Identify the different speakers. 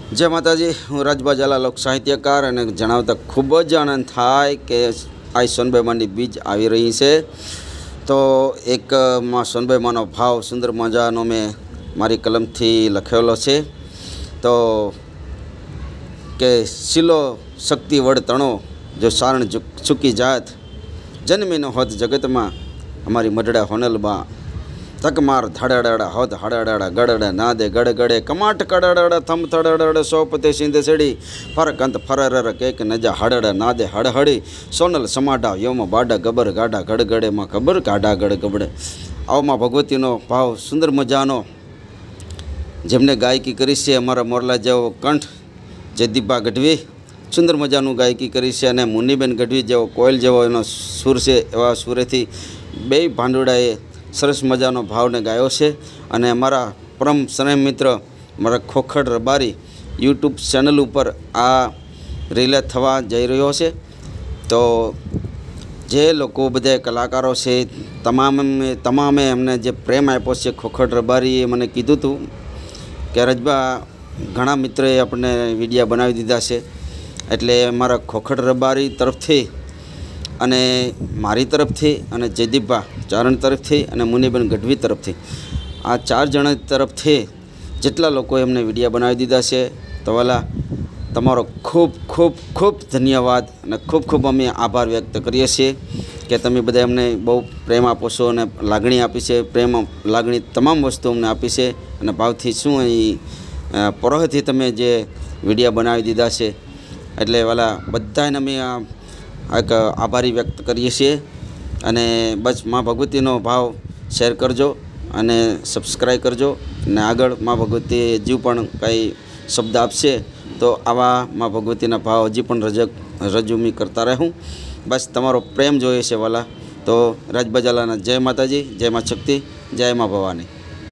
Speaker 1: जय माताजी। हूँ राजबा झाला लोक साहित्यकार અને જણાવતા ખૂબ જ આનંદ થાય કે આ સોનભાઈ માની બીજ આવી રહી છે। તો એક માં સોનભાઈ માનો ભાવ સુંદર મજાનો મેં મારી કલમથી લખેલો છે। તો કે શીલો શક્તિ વડ તણો જો સારણ ચૂકી જાત જન્મીનો હોત જગતમાં અમારી મઢડા હોનલમાં तक मार धड़ाड़ा होद हड़ाड़ा गड़ड़ा नादे गड़ गड़े कमाट कड़ाड़ा थम थड़ाड़ा सोपते सिंधे सेड़ी फरक अंत फरर केक नजा हड़ड़ा नादे हड़हड़ी सोनल समाडा योम बाडा गबर गाडा गड़ गड़े माँ खबर गाडा गड़ गबड़े। आओ माँ भगवतीनो भाव सुंदर मजानो जेमने गायकी करी से अमरा मोरला जेवो कंठ जयदीपा गढ़वी सुंदर मजानु गायकी करी से अने मुन्नीबेन गढ़वी जेवो कोयल जेवो एनो सूर से एवा सूरेथी बे भांडुड़ाए सरस मजानो भाव ने गायो छे। अने अमारा परम स्नेह मित्र मारा खोखड रबारी यूट्यूब चेनल पर आ रिले थवा जई रह्यो छे। तो जे लोको बधा कलाकारों से तमामे अमने जे प्रेम आप्यो छे खोखड रबारीए मने कीधुं हतुं के रजबा घणा मित्रोए आपणे विडिया बनावी दीधा छे एटले मारा खोखड रबारी तरफथी अने मारी तरफथी अने जयदीपा चारण तरफथी अने मुनीबेन गढ़वी तरफथी आ 4 जणा तरफथी जेटला लोकोए अमने विडिया बनावी दीधा छे तो वाला तमारो खूब खूब खूब धन्यवाद अने खूब खूब अमे आभार व्यक्त करीए छीए के तमे बधाए अमने बहु प्रेम आपो छो अने लागणी आपी छे। प्रेम लागणी तमाम वस्तु अमने आपी छे अने भावथी शुं अहीं परोहथी तमे जे विडिया बनावी दीधा छे एटले वाला बधाने अमे एक आभारी व्यक्त करीए छीए। अने बस माँ भगवतीनो भाव शेर करजो अने सब्सक्राइब करजो ने आगळ माँ भगवती हजी पण कई शब्द आपशे तो आवा माँ भगवतीना भाव हजी पण रजूमी करता रहूँ। बस तमारो प्रेम जोईए छे वाला। तो राजबा झालाना जय माताजी, जय माँ शक्ति, जय माँ भवानी।